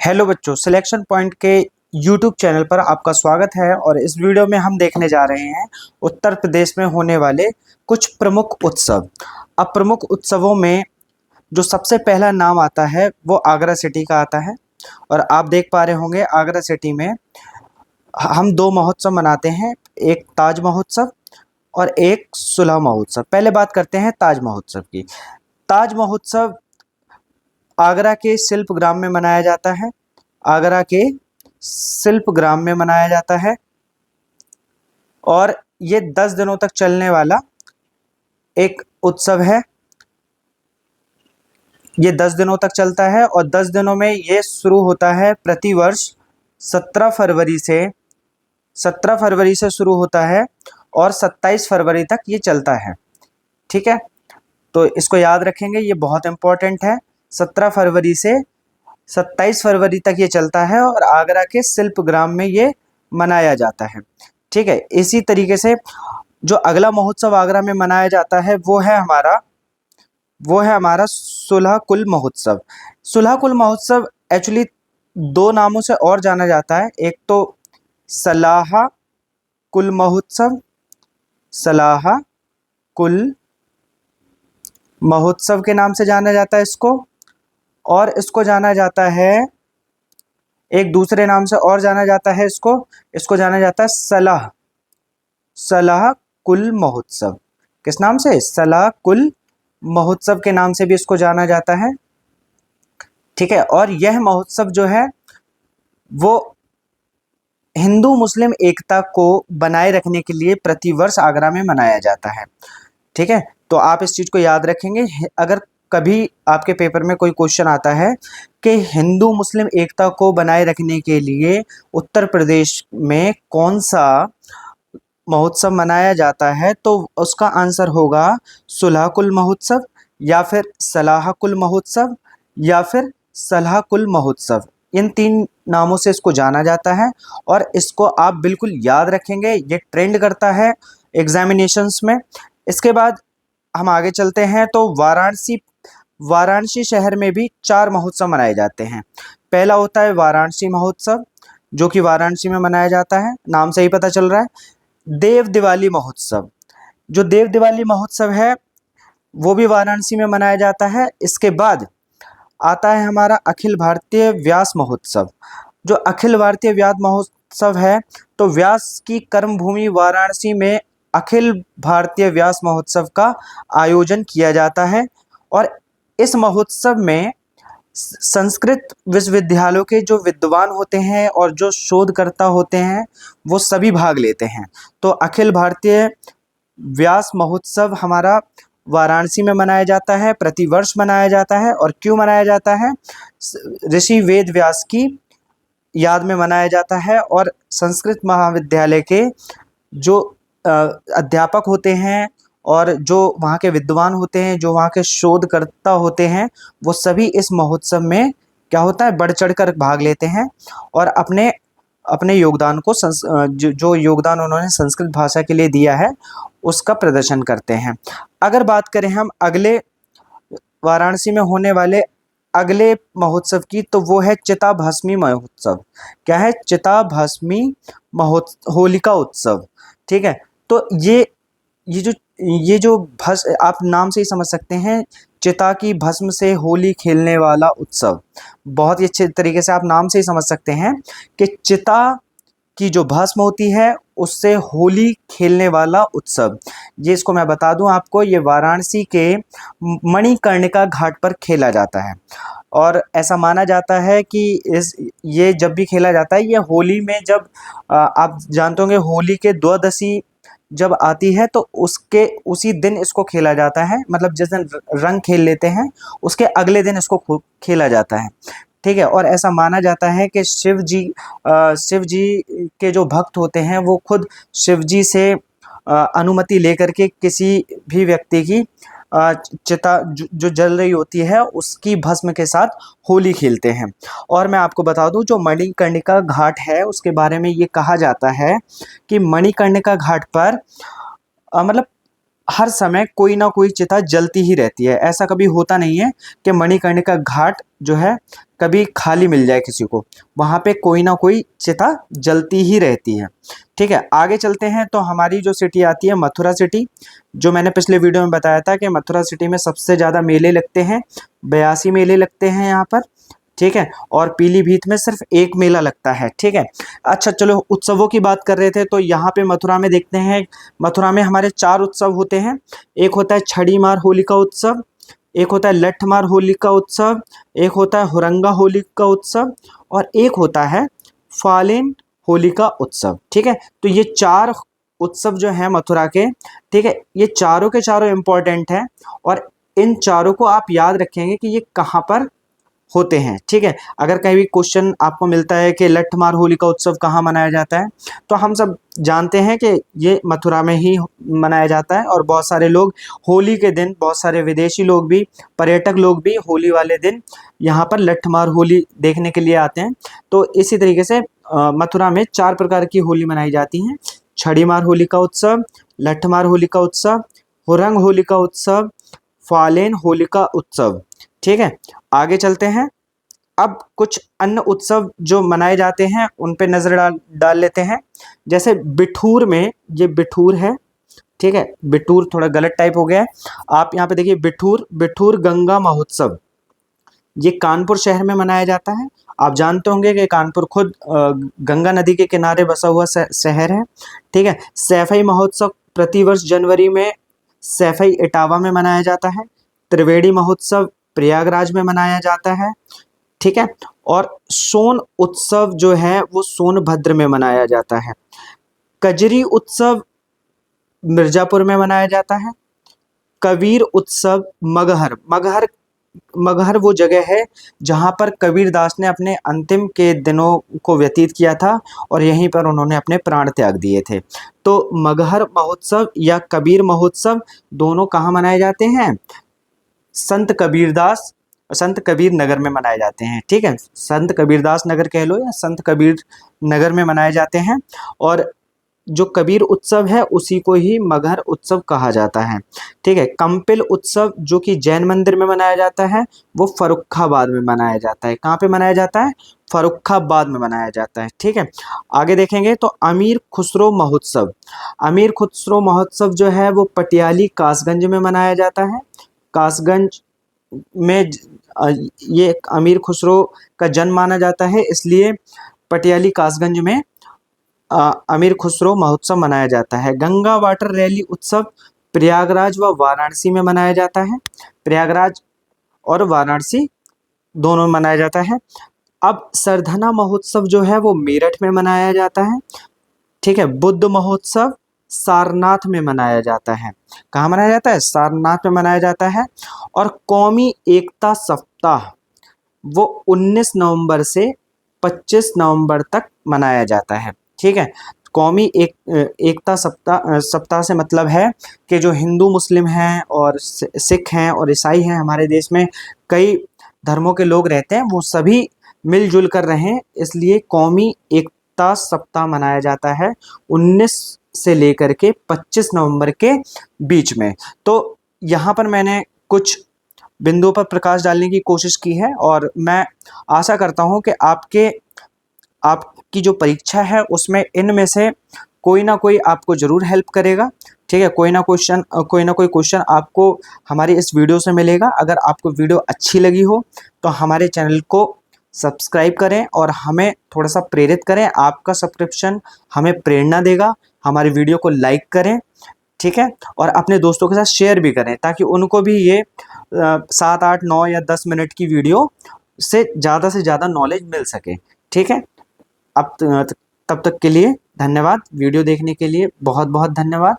Hello बच्चों, selection point के YouTube channel पर आपका स्वागत है। और इस वीडियो में हम देखने जा रहे हैं उत्तर प्रदेश में होने वाले कुछ प्रमुख उत्सव। अब प्रमुख उत्सवों में जो सबसे पहला नाम आता है वो आगरा सिटी का आता है। और आप देख पा रहे होंगे आगरा सिटी में हम दो महोत्सव मनाते हैं, एक ताज महोत्सव और एक सुलह महोत्सव। पहले बात करते हैं ताज महोत्सव की। ताज महोत्सव आगरा के शिल्प ग्राम में मनाया जाता है। आगरा के शिल्प ग्राम में मनाया जाता है और ये 10 दिनों तक चलने वाला एक उत्सव है। ये 10 दिनों तक चलता है और 10 दिनों में ये शुरू होता है प्रतिवर्ष 17 फरवरी से शुरू होता है और 27 फरवरी तक ये चलता है। ठीक है, तो इसको याद रखेंगे, ये बहुत इंपॉर्टेंट है। 17 फरवरी से 27 फरवरी तक ये चलता है और आगरा के शिल्प ग्राम में ये मनाया जाता है। ठीक है, इसी तरीके से जो अगला महोत्सव आगरा में मनाया जाता है वो है हमारा सुलह कुल महोत्सव। सुलह कुल महोत्सव एक्चुअली दो नामों से और जाना जाता है। एक तो सलाहा कुल महोत्सव, सलाहा कुल महोत्सव के नाम से जाना जाता है इसको, और इसको जाना जाता है एक दूसरे नाम से और जाना जाता है इसको जाना जाता है सलाह कुल महोत्सव। किस नाम से? सलाह कुल महोत्सव के नाम से भी इसको जाना जाता है। ठीक है, और यह महोत्सव जो है वो हिंदू मुस्लिम एकता को बनाए रखने के लिए प्रतिवर्ष आगरा में मनाया जाता है। ठीक है, तो आप इस चीज को याद रखेंगे। अगर कभी आपके पेपर में कोई क्वेश्चन आता है कि हिंदू मुस्लिम एकता को बनाए रखने के लिए उत्तर प्रदेश में कौन सा महोत्सव मनाया जाता है, तो उसका आंसर होगा सुलह कुल महोत्सव या फिर सलाह कुल महोत्सव या फिर सलाह कुल महोत्सव। इन तीन नामों से इसको जाना जाता है और इसको आप बिल्कुल याद रखेंगे, ये ट्रेंड करता है एग्जामिनेशंस में। इसके बाद हम आगे चलते हैं तो वाराणसी शहर में भी 4 महोत्सव मनाए जाते हैं। पहला होता है वाराणसी महोत्सव, जो कि वाराणसी में मनाया जाता है, नाम से ही पता चल रहा है। देव दिवाली महोत्सव, जो देव दिवाली महोत्सव है वो भी वाराणसी में मनाया जाता है। इसके बाद आता है हमारा अखिल भारतीय व्यास महोत्सव। जो अखिल भारतीय व्यास महोत्सव है, तो व्यास की कर्मभूमि वाराणसी में अखिल भारतीय व्यास महोत्सव का आयोजन किया जाता है। और इस महोत्सव में संस्कृत विश्वविद्यालयों के जो विद्वान होते हैं और जो शोधकर्ता होते हैं वो सभी भाग लेते हैं। तो अखिल भारतीय व्यास महोत्सव हमारा वाराणसी में मनाया जाता है, प्रतिवर्ष मनाया जाता है। और क्यों मनाया जाता है? ऋषि वेद व्यास की याद में मनाया जाता है। और संस्कृत महाविद्यालय के जो अध्यापक होते हैं और जो वहाँ के विद्वान होते हैं, जो वहाँ के शोधकर्ता होते हैं, वो सभी इस महोत्सव में क्या होता है, बढ़ चढ़कर भाग लेते हैं और अपने योगदान को जो योगदान उन्होंने संस्कृत भाषा के लिए दिया है उसका प्रदर्शन करते हैं। अगर बात करें हम अगले वाराणसी में होने वाले अगले महोत्सव की, तो वो है चिताभस्मी महोत्सव। क्या है? चिताभस्मी होलिका उत्सव। ठीक है, तो ये जो आप नाम से ही समझ सकते हैं, चिता की भस्म से होली खेलने वाला उत्सव। बहुत ही अच्छे तरीके से आप नाम से ही समझ सकते हैं कि चिता की जो भस्म होती है उससे होली खेलने वाला उत्सव। ये इसको मैं बता दूं आपको, ये वाराणसी के मणिकर्णिका घाट पर खेला जाता है। और ऐसा माना जाता है कि ये जब भी खेला जाता है, ये होली में जब आप जानते होंगे होली के द्वादशी जब आती है तो उसी दिन इसको खेला जाता है। मतलब जिस दिन रंग खेल लेते हैं उसके अगले दिन इसको खेला जाता है। ठीक है, और ऐसा माना जाता है कि शिव जी के जो भक्त होते हैं वो खुद शिव जी से अनुमति लेकर के किसी भी व्यक्ति की चिता जो जल रही होती है उसकी भस्म के साथ होली खेलते हैं। और मैं आपको बता दूं, जो मणिकर्णिका घाट है उसके बारे में ये कहा जाता है कि मणिकर्णिका घाट पर मतलब हर समय कोई ना कोई चिता जलती ही रहती है। ऐसा कभी होता नहीं है कि मणिकर्णिका घाट जो है कभी खाली मिल जाए किसी को, वहाँ पे कोई ना कोई चिता जलती ही रहती है। ठीक है, आगे चलते हैं। तो हमारी जो सिटी आती है मथुरा सिटी, जो मैंने पिछले वीडियो में बताया था कि मथुरा सिटी में सबसे ज़्यादा मेले लगते हैं, 82 मेले लगते हैं यहाँ पर। ठीक है, और पीलीभीत में सिर्फ एक मेला लगता है। ठीक है, अच्छा चलो उत्सवों की बात कर रहे थे, तो यहाँ पे मथुरा में देखते हैं, मथुरा में हमारे 4 उत्सव होते हैं। एक होता है छड़ी मार होली का उत्सव, एक होता है लठ मार होली का उत्सव, एक होता है हुरंगा होली का उत्सव, और एक होता है फालेन होली का उत्सव। ठीक है, तो ये 4 उत्सव जो है मथुरा के, ठीक है, ये चारों के चारों इम्पोर्टेंट हैं, और इन चारों को आप याद रखेंगे कि ये कहाँ पर होते हैं। ठीक है, अगर कहीं भी क्वेश्चन आपको मिलता है कि लठमार होली का उत्सव कहाँ मनाया जाता है, तो हम सब जानते हैं कि ये मथुरा में ही मनाया जाता है। और बहुत सारे लोग होली के दिन, बहुत सारे विदेशी लोग भी, पर्यटक लोग भी होली वाले दिन यहाँ पर लठमार होली देखने के लिए आते हैं। तो इसी तरीके से मथुरा में 4 प्रकार की होली मनाई जाती हैं: छड़ी मार होली का उत्सव, लठमार होली का उत्सव, हुरंग होली का उत्सव, फालेन होली का उत्सव। ठीक है, आगे चलते हैं। अब कुछ अन्य उत्सव जो मनाए जाते हैं उन पे नजर डाल लेते हैं। जैसे बिठूर में, ये बिठूर है, ठीक है, बिठूर थोड़ा गलत टाइप हो गया है। आप यहाँ पे देखिए, बिठूर गंगा महोत्सव, ये कानपुर शहर में मनाया जाता है। आप जानते होंगे कि कानपुर खुद गंगा नदी के किनारे बसा हुआ शहर है। ठीक है, सैफई महोत्सव प्रतिवर्ष जनवरी में सैफई इटावा में मनाया जाता है। त्रिवेणी महोत्सव प्रयागराज में मनाया जाता है। ठीक है, और सोन उत्सव जो है वो सोनभद्र में मनाया जाता है। कजरी उत्सव मिर्जापुर में मनाया जाता है। कबीर उत्सव मगहर वो जगह है जहां पर कबीर दास ने अपने अंतिम के दिनों को व्यतीत किया था, और यहीं पर उन्होंने अपने प्राण त्याग दिए थे। तो मगहर महोत्सव या कबीर महोत्सव दोनों कहाँ मनाए जाते हैं? संत कबीर नगर में मनाए जाते हैं। ठीक है, संत कबीरदास नगर कह लो या संत कबीर नगर में मनाए जाते हैं। और जो कबीर उत्सव है उसी को ही मगहर उत्सव कहा जाता है। ठीक है, कंपिल उत्सव जो कि जैन मंदिर में मनाया जाता है, वो फर्रुखाबाद में मनाया जाता है। कहाँ पे मनाया जाता है? फर्रुखाबाद में मनाया जाता है। ठीक है, आगे देखेंगे तो अमीर खुसरो महोत्सव, अमीर खुसरो महोत्सव जो है वो पटियाली कासगंज में मनाया जाता है। कासगंज में ये अमीर खुसरो का जन्म माना जाता है, इसलिए पटियाली कासगंज में अमीर खुसरो महोत्सव मनाया जाता है। गंगा वाटर रैली उत्सव प्रयागराज व वाराणसी में मनाया जाता है। प्रयागराज और वाराणसी दोनों में मनाया जाता है। अब सरधना महोत्सव जो है वो मेरठ में मनाया जाता है। ठीक है, बुद्ध महोत्सव सारनाथ में मनाया जाता है। कहाँ मनाया जाता है? सारनाथ में मनाया जाता है। और कौमी एकता सप्ताह वो 19 नवंबर से 25 नवंबर तक मनाया जाता है। ठीक है, कौमी एकता सप्ताह से मतलब है कि जो हिंदू मुस्लिम हैं और सिख हैं और ईसाई हैं, हमारे देश में कई धर्मों के लोग रहते हैं, वो सभी मिलजुल कर रहें, इसलिए कौमी एकता सप्ताह मनाया जाता है 19 से लेकर के 25 नवंबर के बीच में। तो यहाँ पर मैंने कुछ बिंदुओं पर प्रकाश डालने की कोशिश की है, और मैं आशा करता हूँ कि आपकी जो परीक्षा है उसमें इनमें से कोई ना कोई आपको ज़रूर हेल्प करेगा। ठीक है, कोई ना कोई क्वेश्चन आपको हमारी इस वीडियो से मिलेगा। अगर आपको वीडियो अच्छी लगी हो तो हमारे चैनल को सब्सक्राइब करें और हमें थोड़ा सा प्रेरित करें। आपका सब्सक्रिप्शन हमें प्रेरणा देगा। हमारी वीडियो को लाइक करें, ठीक है, और अपने दोस्तों के साथ शेयर भी करें, ताकि उनको भी ये 7, 8, 9 या 10 मिनट की वीडियो से ज़्यादा नॉलेज मिल सके। ठीक है, अब तब तक के लिए धन्यवाद। वीडियो देखने के लिए बहुत बहुत धन्यवाद।